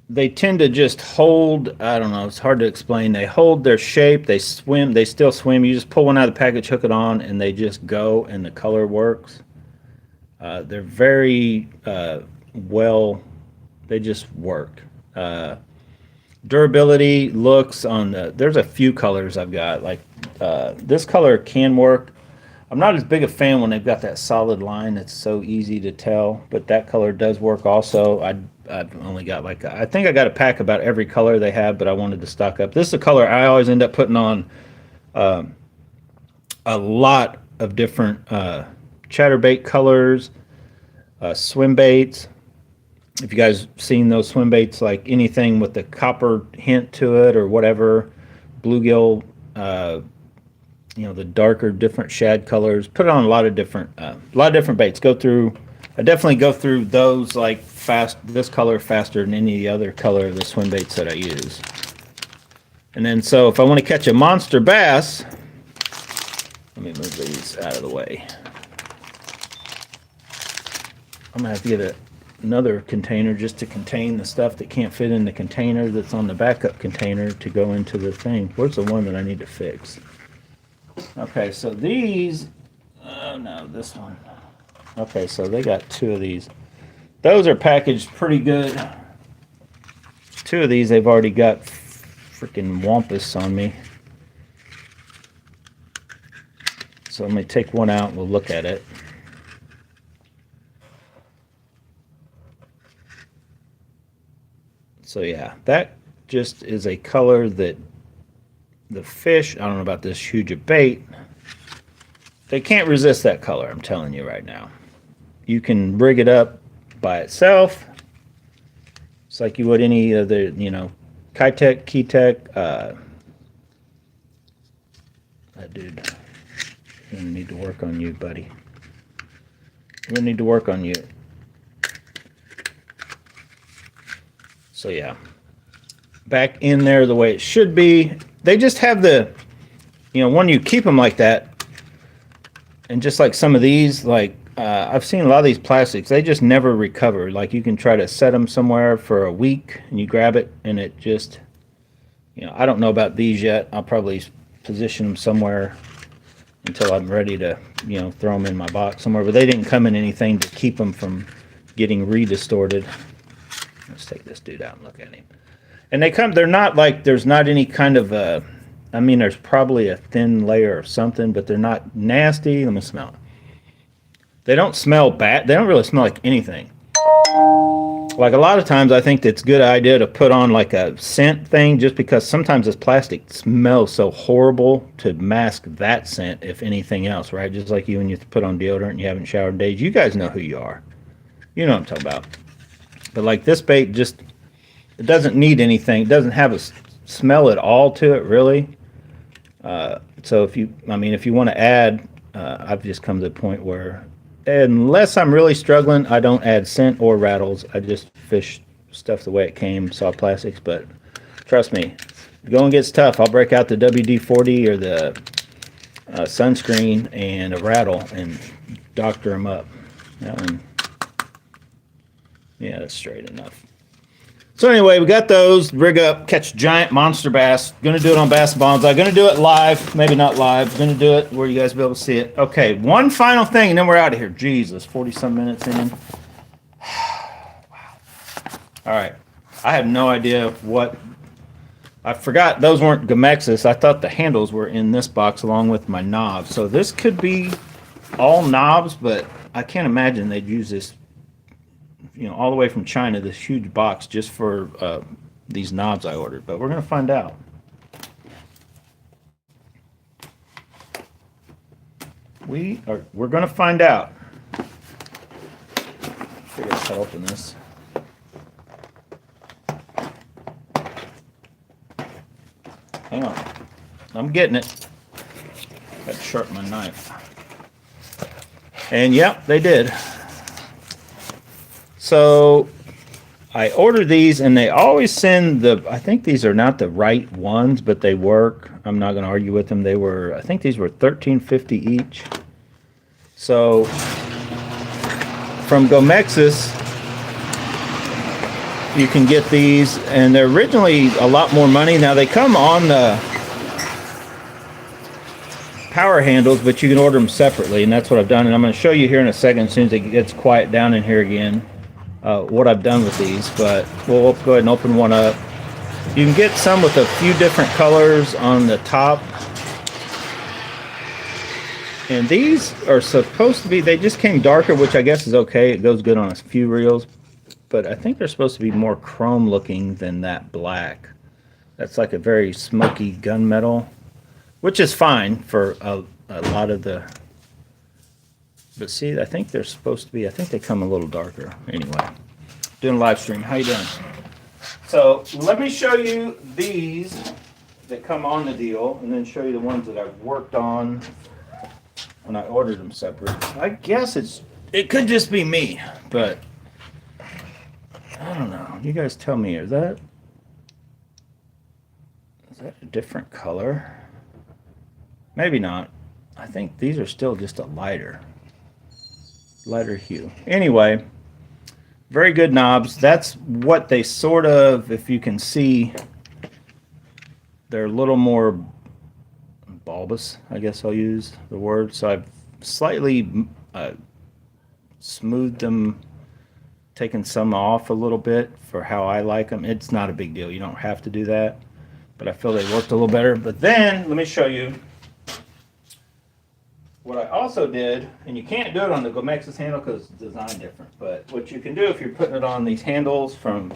They tend to just hold, I don't know, it's hard to explain. They hold their shape, they swim, they still swim. You just pull one out of the package, hook it on, and they just go, and the color works. They're very well, they just work. Durability, looks on there's a few colors I've got, like this color can work. I'm not as big a fan when they've got that solid line. It's so easy to tell, but that color does work also. I've only got like, I think I got a pack about every color they have, but I wanted to stock up. This is a color I always end up putting on a lot of different chatterbait colors, swim baits. If you guys seen those swim baits, like anything with the copper hint to it or whatever, bluegill, the darker, different shad colors, put it on a lot of different baits. I definitely go through those like this color faster than any other color of the swim baits that I use. And then so if I want to catch a monster bass, let me move these out of the way. I'm gonna have to get another container just to contain the stuff that can't fit in the container that's on the backup container to go into the thing. Where's the one that I need to fix? Okay, so these, oh no, this one. Okay, so they got two of these. Those are packaged pretty good. Two of these, they've already got freaking wampus on me. So let me take one out and we'll look at it. So yeah, that just is a color that the fish, I don't know about this huge a bait, they can't resist that color, I'm telling you right now. You can rig it up by itself. It's like you would any of the, you know, Kitech, that dude. I'm gonna need to work on you, buddy. I'm gonna need to work on you. So yeah, back in there the way it should be. They just have the, you know, when you keep them like that, and just like some of these, like I've seen a lot of these plastics, they just never recover. Like you can try to set them somewhere for a week and you grab it and it just, you know, I don't know about these yet. I'll probably position them somewhere until I'm ready to, you know, throw them in my box somewhere. But they didn't come in anything to keep them from getting redistorted. Let's take this dude out and look at him. And they come, they're not like, there's not any kind of I mean, there's probably a thin layer of something, but they're not nasty. Let me smell it. They don't smell bad. They don't really smell like anything. Like a lot of times I think it's a good idea to put on like a scent thing just because sometimes this plastic smells so horrible to mask that scent, if anything else, right? Just like you when you put on deodorant and you haven't showered in days. You guys know who you are. You know what I'm talking about. But like this bait just, it doesn't need anything. It doesn't have a smell at all to it, really. So if you, I mean, if you want to add, I've just come to the point where, unless I'm really struggling, I don't add scent or rattles. I just fish stuff the way it came, soft plastics. But trust me, going gets tough. I'll break out the WD-40 or the sunscreen and a rattle and doctor them up. That one, yeah, that's straight enough. So anyway, we got those. Rig up, catch giant monster bass. Gonna do it on Bass Bonds. Gonna do it live, maybe not live. Gonna do it where you guys will be able to see it. Okay, one final thing, and then we're out of here. Jesus, 40-some minutes in. Wow. All right, I have no idea what. I forgot those weren't Gomexus. I thought the handles were in this box along with my knobs. So this could be all knobs, but I can't imagine they'd use this, you know, all the way from China, this huge box just for these knobs I ordered. But we're going to find out. We're going to find out. Figure out how to open this. Hang on. I'm getting it. Got to sharpen my knife. And yep, they did. So I ordered these and they always send the, I think these are not the right ones, but they work. I'm not going to argue with them. They were, I think these were $13.50 each. So from Gomexus, you can get these, and they're originally a lot more money. Now they come on the power handles, but you can order them separately, and that's what I've done. And I'm going to show you here in a second, as soon as it gets quiet down in here again, what I've done with these. But we'll go ahead and open one up. You can get some with a few different colors on the top. And these are supposed to be, they just came darker, which I guess is okay. It goes good on a few reels. But I think they're supposed to be more chrome looking than that black. That's like a very smoky gunmetal, which is fine for a lot of the, but see, I think they're supposed to be, I think they come a little darker. Anyway, doing a live stream. How you doing? So let me show you these that come on the deal, and then show you the ones that I've worked on when I ordered them separate. I guess it could just be me, but I don't know. You guys tell me, is that a different color? Maybe not. I think these are still just a lighter hue. Anyway, Very good knobs. That's what they sort of, if you can see, they're a little more bulbous, I guess I'll use the word. So I've slightly smoothed them, taken some off a little bit for how I like them. It's not a big deal. You don't have to do that, but I feel they worked a little better. But then let me show you what I also did, and you can't do it on the Gomexus handle because it's designed different, but what you can do if you're putting it on these handles from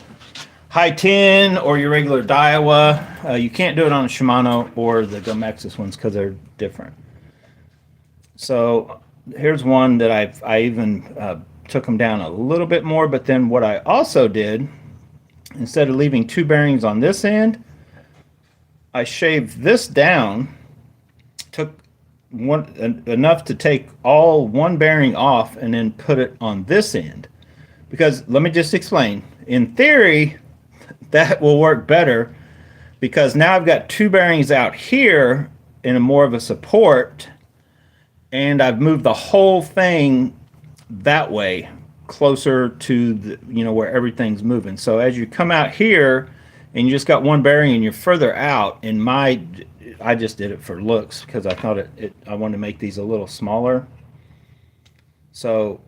High 10 or your regular Daiwa, you can't do it on the Shimano or the Gomexus ones because they're different. So here's one that I even took them down a little bit more, but then what I also did, instead of leaving 2 bearings on this end, I shaved this down, took enough to take all 1 bearing off and then put it on this end. Because let me just explain. In theory, that will work better because now I've got 2 bearings out here in a more of a support, and I've moved the whole thing that way closer to the, you know, where everything's moving. So as you come out here and you just got 1 bearing and you're further out, in my, I just did it for looks because I thought I wanted to make these a little smaller. So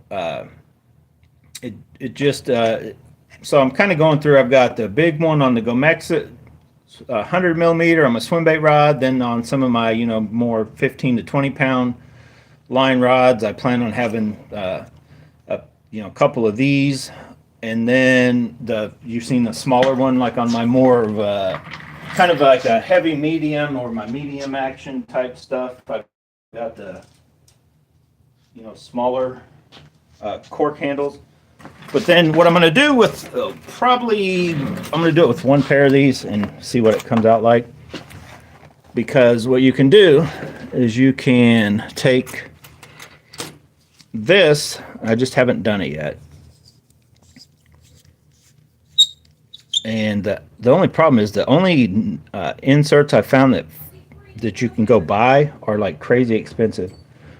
so I'm kind of going through. I've got the big one on the Gomexus 100 millimeter on my swim bait rod. Then on some of my, you know, more 15 to 20 pound line rods, I plan on having a couple of these. And then you've seen the smaller one, like on my more of a kind of like a heavy medium or my medium action type stuff. I've got the, you know, smaller cork handles. But then what I'm going to do with I'm going to do it with 1 pair of these and see what it comes out like. Because what you can do is you can take this. I just haven't done it yet. And the only problem is the only inserts I found that you can go buy are like crazy expensive.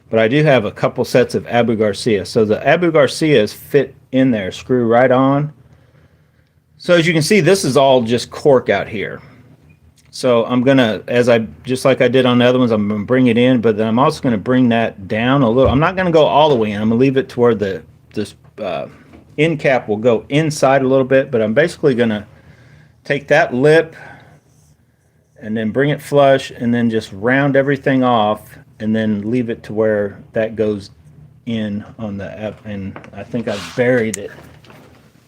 But I do have a couple sets of Abu Garcia. So the Abu Garcias fit in there, screw right on. So as you can see, this is all just cork out here. So I'm gonna, just like I did on the other ones, I'm gonna bring it in, but then I'm also gonna bring that down a little. I'm not gonna go all the way in. I'm gonna leave it to where this end cap will go inside a little bit, but I'm basically gonna take that lip and then bring it flush and then just round everything off and then leave it to where that goes in on the app. And I think I've buried it.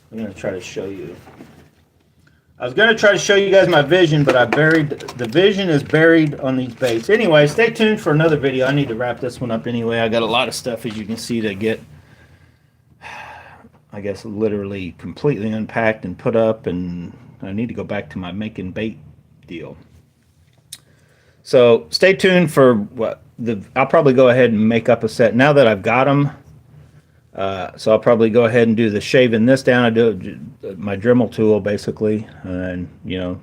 I'm going to try to show you. I was going to try to show you guys my vision, but the vision is buried on these baits. Anyway, stay tuned for another video. I need to wrap this one up anyway. I got a lot of stuff, as you can see, to get, I guess, literally completely unpacked and put up, and I need to go back to my making bait deal. So stay tuned for I'll probably go ahead and make up a set now that I've got them. So I'll probably go ahead and do the shaving this down. I do my Dremel tool basically, and you know,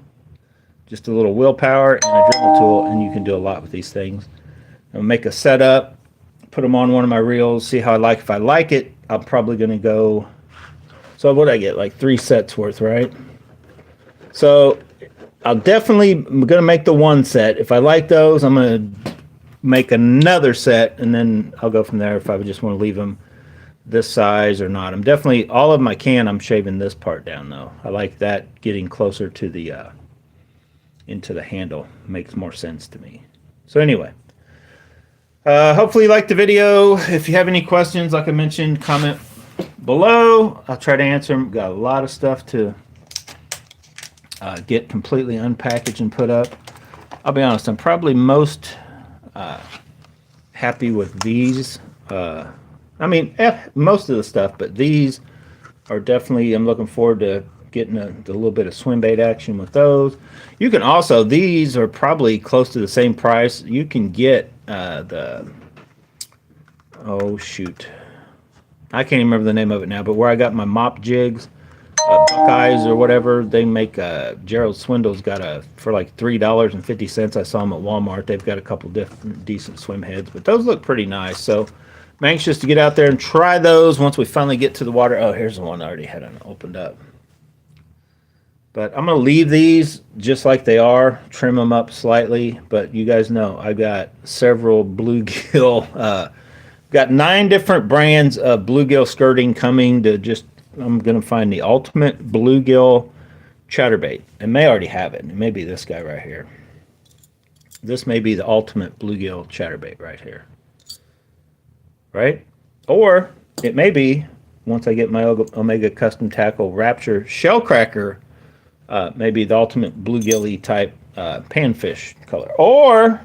just a little willpower and a Dremel tool, and you can do a lot with these things. I'll make a setup, put them on one of my reels, see how I like. If I like it, I'm probably going to go. So what did I get? Like 3 sets worth, right? So I'm going to make the 1 set. If I like those, I'm going to make another set, and then I'll go from there if I just want to leave them this size or not. I'm definitely, all of my I'm shaving this part down though. I like that getting closer to the into the handle. Makes more sense to me. So anyway, hopefully you liked the video. If you have any questions, like I mentioned, comment below. I'll try to answer them. Got a lot of stuff to get completely unpackaged and put up. I'll be honest, I'm probably most happy with these. I mean, most of the stuff, but these are definitely, I'm looking forward to getting a little bit of swim bait action with those. You can also, these are probably close to the same price. You can get oh shoot, I can't even remember the name of it now, but where I got my mop jigs, Buckeyes or whatever, they make, Gerald Swindle's got for like $3.50. I saw them at Walmart. They've got a couple different decent swim heads, but those look pretty nice. So I'm anxious to get out there and try those once we finally get to the water. Oh, here's the one I already had opened up. But I'm going to leave these just like they are, trim them up slightly. But you guys know I've got several bluegill, got 9 different brands of bluegill skirting coming to just, I'm going to find the ultimate bluegill chatterbait. It may already have it. It may be this guy right here. This may be the ultimate bluegill chatterbait right here. Right? Or it may be, once I get my Omega Custom Tackle Rapture Shellcracker, maybe the ultimate bluegilly type panfish color. Or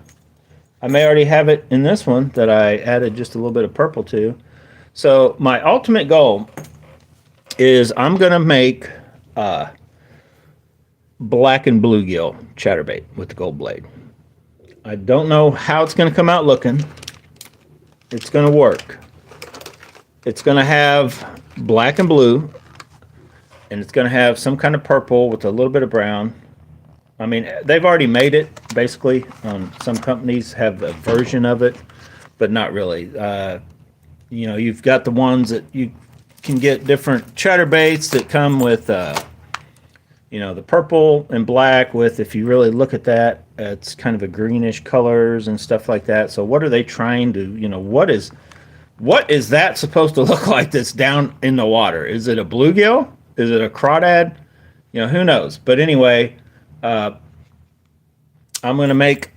I may already have it in this one that I added just a little bit of purple to. So my ultimate goal is I'm going to make black and bluegill chatterbait with the gold blade. I don't know how it's going to come out looking. It's going to work. It's going to have black and blue, and it's going to have some kind of purple with a little bit of brown. I mean, they've already made it, basically. Some companies have a version of it, but not really. You know, you've got the ones that you can get different chatterbaits that come with, you know, the purple and black with, if you really look at that, it's kind of a greenish colors and stuff like that. So what are they trying to, you know, what is that supposed to look like that's down in the water? Is it a bluegill? Is it a crawdad? You know, who knows? But anyway, I'm going to make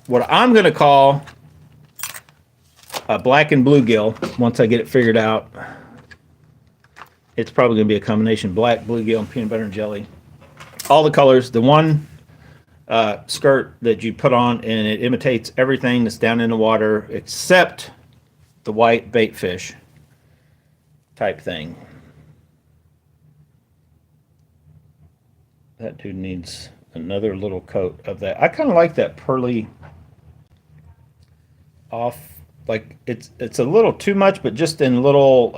what I'm going to call a black and bluegill once I get it figured out. It's probably going to be a combination black, bluegill, and peanut butter and jelly. All the colors. The one skirt that you put on, and it imitates everything that's down in the water except the white bait fish type thing. That dude needs another little coat of that. I kind of like that pearly off, like it's a little too much, but just in little,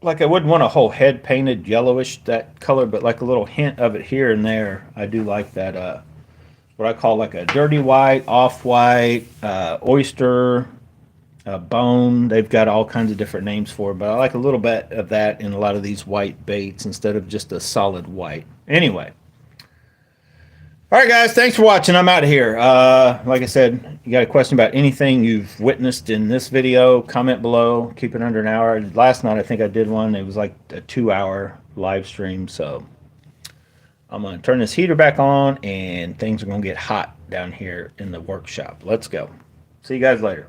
like I wouldn't want a whole head painted yellowish, that color, but like a little hint of it here and there. I do like that, what I call like a dirty white, off-white, oyster, bone. They've got all kinds of different names for it, but I like a little bit of that in a lot of these white baits instead of just a solid white. Anyway. All right, guys, thanks for watching. I'm out of here. Like I said, you got a question about anything you've witnessed in this video, comment below. Keep it under an hour. Last night, I think I did one. It was like a 2-hour live stream, so I'm going to turn this heater back on, and things are going to get hot down here in the workshop. Let's go. See you guys later.